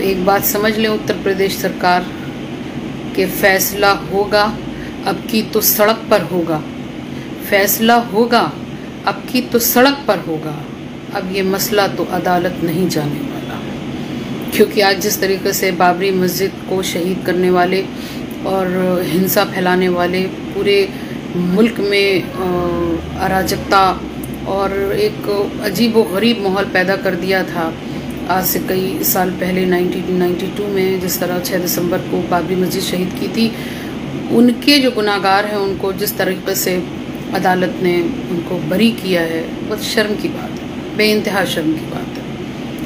एक बात समझ लें उत्तर प्रदेश सरकार कि फैसला होगा, अब की तो सड़क पर होगा। फैसला होगा, अब की तो सड़क पर होगा। अब ये मसला तो अदालत नहीं जाने वाला, क्योंकि आज जिस तरीके से बाबरी मस्जिद को शहीद करने वाले और हिंसा फैलाने वाले पूरे मुल्क में अराजकता और एक अजीब व गरीब माहौल पैदा कर दिया था आज से कई साल पहले 1992 में, जिस तरह 6 दिसंबर को बाबरी मस्जिद शहीद की थी, उनके जो गुनाहगार हैं उनको जिस तरीके से अदालत ने उनको बरी किया है, बहुत शर्म की बात है, बेइंतहा शर्म की बात है।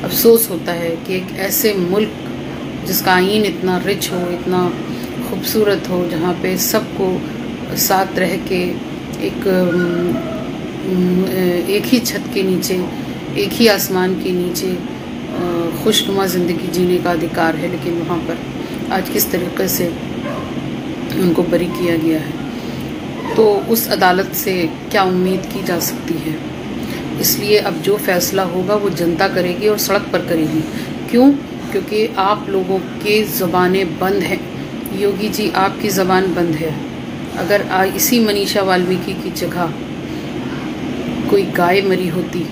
अफसोस होता है कि एक ऐसे मुल्क जिसका आईन इतना रिच हो, इतना खूबसूरत हो, जहाँ पे सबको साथ रह के एक ही छत के नीचे, एक ही आसमान के नीचे खुशनुमा ज़िंदगी जीने का अधिकार है, लेकिन वहाँ पर आज किस तरीके से उनको बरी किया गया है, तो उस अदालत से क्या उम्मीद की जा सकती है। इसलिए अब जो फैसला होगा वो जनता करेगी और सड़क पर करेगी। क्यों? क्योंकि आप लोगों के ज़बानें बंद हैं। योगी जी, आपकी ज़बान बंद है। अगर इसी मनीषा वाल्मीकि की जगह कोई गाय मरी होती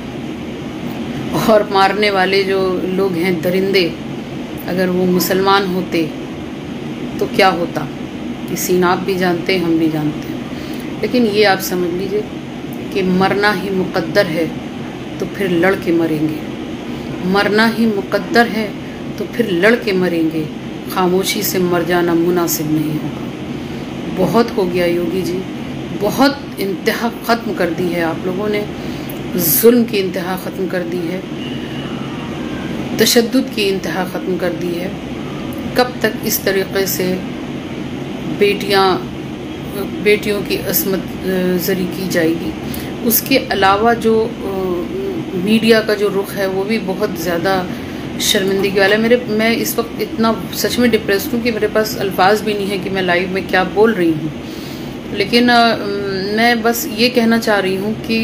और मारने वाले जो लोग हैं दरिंदे, अगर वो मुसलमान होते तो क्या होता, कि सीन आप भी जानते हैं, हम भी जानते हैं। लेकिन ये आप समझ लीजिए कि मरना ही मुक़द्दर है तो फिर लड़ के मरेंगे। मरना ही मुक़द्दर है तो फिर लड़ के मरेंगे। खामोशी से मर जाना मुनासिब नहीं होगा। बहुत हो गया योगी जी, बहुत इंतहा ख़त्म कर दी है आप लोगों ने। जुल्म की इंतहा ख़त्म कर दी है, तशद्दुद की इंतहा ख़त्म कर दी है। कब तक इस तरीक़े से बेटियों की असमत ज़री की जाएगी? उसके अलावा जो मीडिया का जो रुख है वो भी बहुत ज़्यादा शर्मिंदगी वाला है। मैं इस वक्त इतना सच में डिप्रेस्ड हूँ कि मेरे पास अल्फाज भी नहीं है कि मैं लाइव में क्या बोल रही हूँ। लेकिन मैं बस ये कहना चाह रही हूँ कि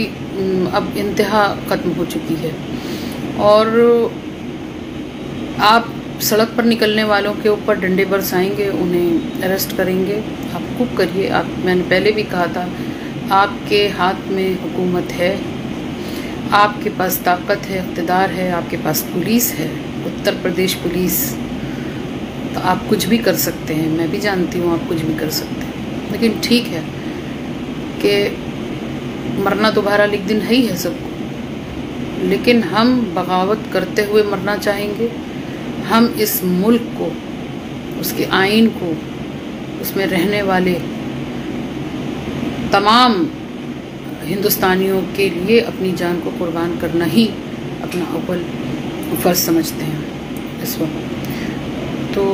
अब इंतहा ख़त्म हो चुकी है और आप सड़क पर निकलने वालों के ऊपर डंडे बरसाएंगे, उन्हें अरेस्ट करेंगे। आप खूब करिए। मैंने पहले भी कहा था, आपके हाथ में हुकूमत है, आपके पास ताकत है, इक़्तिदार है, आपके पास पुलिस है, उत्तर प्रदेश पुलिस, तो आप कुछ भी कर सकते हैं। मैं भी जानती हूँ आप कुछ भी कर सकते हैं। लेकिन ठीक है कि मरना तो बहरहाल एक दिन है ही है सबको, लेकिन हम बगावत करते हुए मरना चाहेंगे। हम इस मुल्क को, उसके आइन को, उसमें रहने वाले तमाम हिंदुस्तानियों के लिए अपनी जान को कुर्बान करना ही अपना अव्वल फ़र्ज़ समझते हैं इस वक्त। तो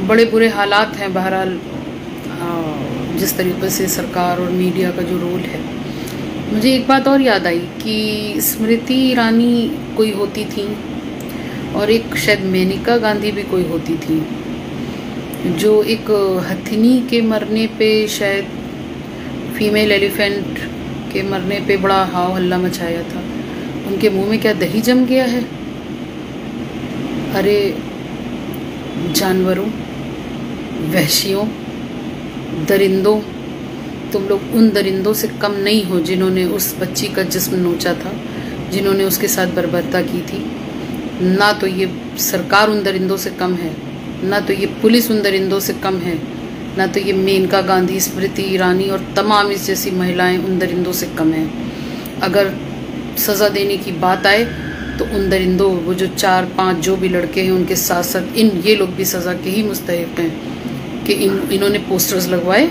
बड़े बुरे हालात हैं बहरहाल, जिस तरीके से सरकार और मीडिया का जो रोल है। मुझे एक बात और याद आई कि स्मृति ईरानी कोई होती थी और एक शायद मेनका गांधी भी कोई होती थी, जो एक हथिनी के मरने पे, शायद फीमेल एलिफेंट के मरने पे बड़ा हाव हल्ला मचाया था। उनके मुंह में क्या दही जम गया है? अरे जानवरों, वहशियों, दरिंदों, तुम लोग उन दरिंदों से कम नहीं हो जिन्होंने उस बच्ची का जिस्म नोचा था, जिन्होंने उसके साथ बर्बरता की थी। ना तो ये सरकार उन दरिंदों से कम है, ना तो ये पुलिस उन दरिंदों से कम है, ना तो ये मेनका गांधी, स्मृति ईरानी और तमाम इस जैसी महिलाएं उन दरिंदों से कम हैं। अगर सज़ा देने की बात आए तो उन दरिंदों, वो जो 4-5 जो भी लड़के हैं उनके साथ साथ ये लोग भी सज़ा के ही मुस्तहिक़ हैं कि इन्होंने पोस्टर्स लगवाए।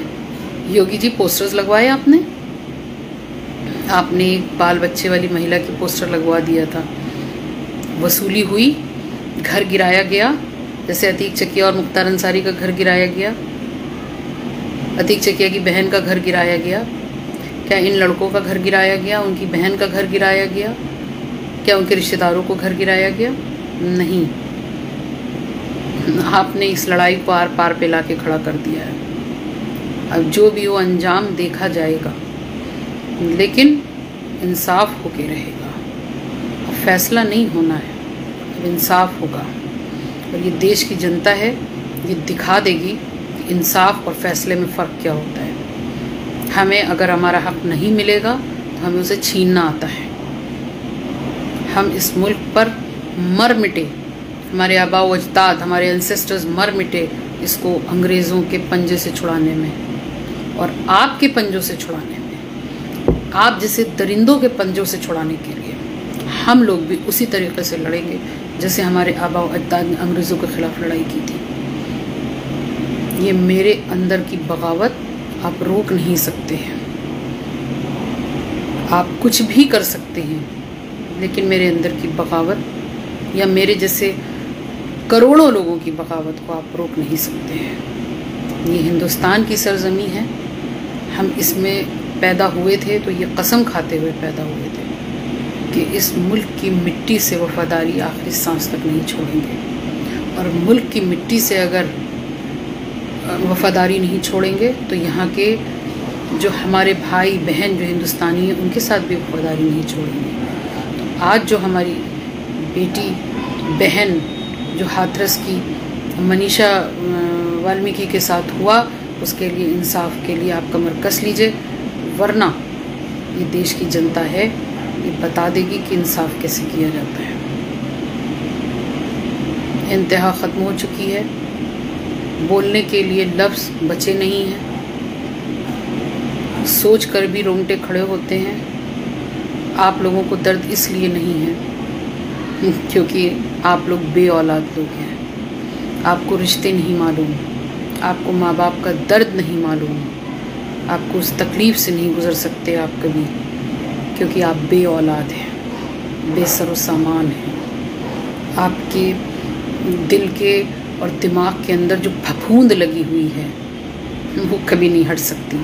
योगी जी, पोस्टर्स लगवाए आपने एक बाल बच्चे वाली महिला की पोस्टर लगवा दिया था, वसूली हुई, घर गिराया गया, जैसे अतीक चकिया और मुख्तार अंसारी का घर गिराया गया, अतीक चकिया की बहन का घर गिराया गया। क्या इन लड़कों का घर गिराया गया? उनकी बहन का घर गिराया गया? क्या उनके रिश्तेदारों को घर गिराया गया? नहीं, आपने इस लड़ाई को आर पार पे ला के खड़ा कर दिया है। अब जो भी वो अंजाम देखा जाएगा, लेकिन इंसाफ होके रहेगा। अब फैसला नहीं होना है, अब इंसाफ होगा और ये देश की जनता है, ये दिखा देगी कि इंसाफ और फैसले में फ़र्क क्या होता है। हमें अगर हमारा हक़ नहीं मिलेगा तो हमें उसे छीनना आता है। हम इस मुल्क पर मर मिटे, हमारे आबा व अजदाद, हमारे एंसेस्टर्स मर मिटे इसको अंग्रेज़ों के पंजे से छुड़ाने में और आपके पंजों से छुड़ाने में, आप जैसे दरिंदों के पंजों से छुड़ाने के लिए हम लोग भी उसी तरीक़े से लड़ेंगे जैसे हमारे आबा व अजदाद ने अंग्रेज़ों के ख़िलाफ़ लड़ाई की थी। ये मेरे अंदर की बगावत आप रोक नहीं सकते हैं। आप कुछ भी कर सकते हैं, लेकिन मेरे अंदर की बगावत या मेरे जैसे करोड़ों लोगों की बगावत को आप रोक नहीं सकते हैं। ये हिंदुस्तान की सरजमी है, हम इसमें पैदा हुए थे तो ये कसम खाते हुए पैदा हुए थे कि इस मुल्क की मिट्टी से वफ़ादारी आखिरी सांस तक नहीं छोड़ेंगे। और मुल्क की मिट्टी से अगर वफ़ादारी नहीं छोड़ेंगे तो यहाँ के जो हमारे भाई बहन जो हिंदुस्तानी हैं उनके साथ भी वफ़ादारी नहीं छोड़ेंगे। तो आज जो हमारी बेटी बहन जो हाथरस की मनीषा वाल्मीकि के साथ हुआ, उसके लिए इंसाफ के लिए आप कमर कस लीजिए, वरना ये देश की जनता है, ये बता देगी कि इंसाफ कैसे किया जाता है। इंतहा ख़त्म हो चुकी है, बोलने के लिए लफ्ज़ बचे नहीं हैं, सोच कर भी रोंगटे खड़े होते हैं। आप लोगों को दर्द इसलिए नहीं है क्योंकि आप लोग बेऔलाद लोग हैं, आपको रिश्ते नहीं मालूम, आपको माँ बाप का दर्द नहीं मालूम, आपको उस तकलीफ़ से नहीं गुज़र सकते आप कभी, क्योंकि आप बेऔलाद हैं, बेसर व सामान हैं। आपके दिल के और दिमाग के अंदर जो फफूंद लगी हुई है वो कभी नहीं हट सकती,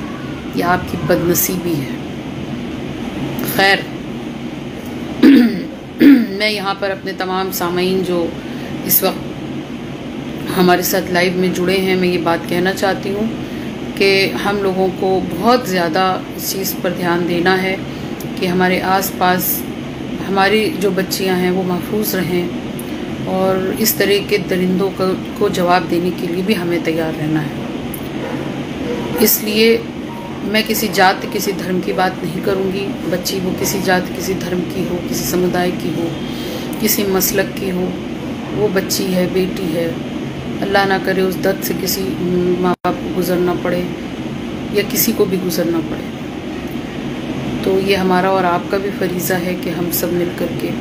यह आपकी बदनसीबी है। खैर, मैं यहाँ पर अपने तमाम सामीन जो इस वक्त हमारे साथ लाइव में जुड़े हैं, मैं ये बात कहना चाहती हूँ कि हम लोगों को बहुत ज़्यादा इस चीज़ पर ध्यान देना है कि हमारे आसपास हमारी जो बच्चियाँ हैं वो महफूज रहें, और इस तरह के दरिंदों को जवाब देने के लिए भी हमें तैयार रहना है। इसलिए मैं किसी जात किसी धर्म की बात नहीं करूँगी। बच्ची वो किसी जात किसी धर्म की हो, किसी समुदाय की हो, किसी मसलक की हो, वो बच्ची है, बेटी है। अल्लाह ना करे उस दर्द से किसी माँ बाप को गुज़रना पड़े या किसी को भी गुज़रना पड़े। तो ये हमारा और आपका भी फरीज़ा है कि हम सब मिल कर के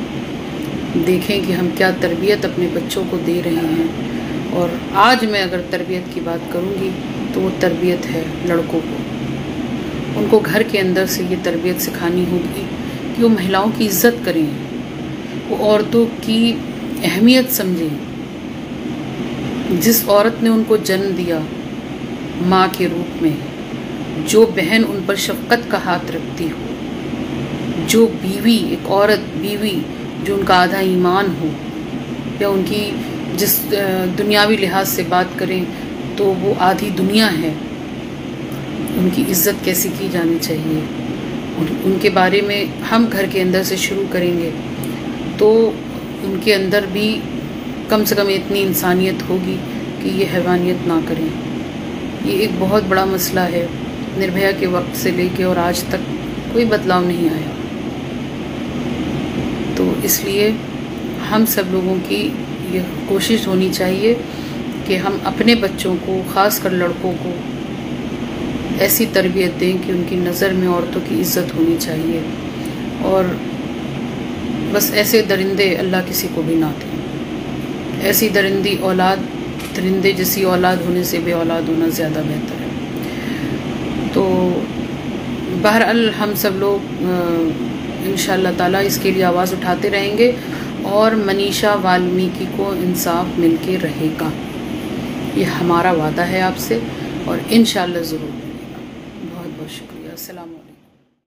देखें कि हम क्या तरबियत अपने बच्चों को दे रहे हैं। और आज मैं अगर तरबियत की बात करूँगी तो वो तरबियत है लड़कों को। उनको घर के अंदर से ये तरबियत सिखानी होगी कि वो महिलाओं की इज़्ज़त करें, वो औरतों की अहमियत समझें। जिस औरत ने उनको जन्म दिया माँ के रूप में, जो बहन उन पर शफ़क़त का हाथ रखती हो, जो बीवी, एक औरत बीवी जो उनका आधा ईमान हो, या उनकी जिस दुनियावी लिहाज से बात करें तो वो आधी दुनिया है, उनकी इज़्ज़त कैसी की जानी चाहिए, उनके बारे में हम घर के अंदर से शुरू करेंगे तो उनके अंदर भी कम से कम इतनी इंसानियत होगी कि ये हैवानियत ना करें। ये एक बहुत बड़ा मसला है। निर्भया के वक्त से लेके और आज तक कोई बदलाव नहीं आया। तो इसलिए हम सब लोगों की ये कोशिश होनी चाहिए कि हम अपने बच्चों को, ख़ासकर लड़कों को, ऐसी तरबियत दें कि उनकी नज़र में औरतों की इज़्ज़त होनी चाहिए। और बस ऐसे दरिंदे अल्लाह किसी को भी ना दें। ऐसी दरिंदी औलाद, दरिंदे जैसी औलाद होने से बे औलाद होना ज़्यादा बेहतर है। तो बहरहाल हम सब लोग इंशाअल्लाह ताला इसके लिए आवाज़ उठाते रहेंगे और मनीषा वाल्मीकि को इंसाफ मिल के रहेगा। ये हमारा वादा है आपसे और इंशाअल्लाह ज़रूर।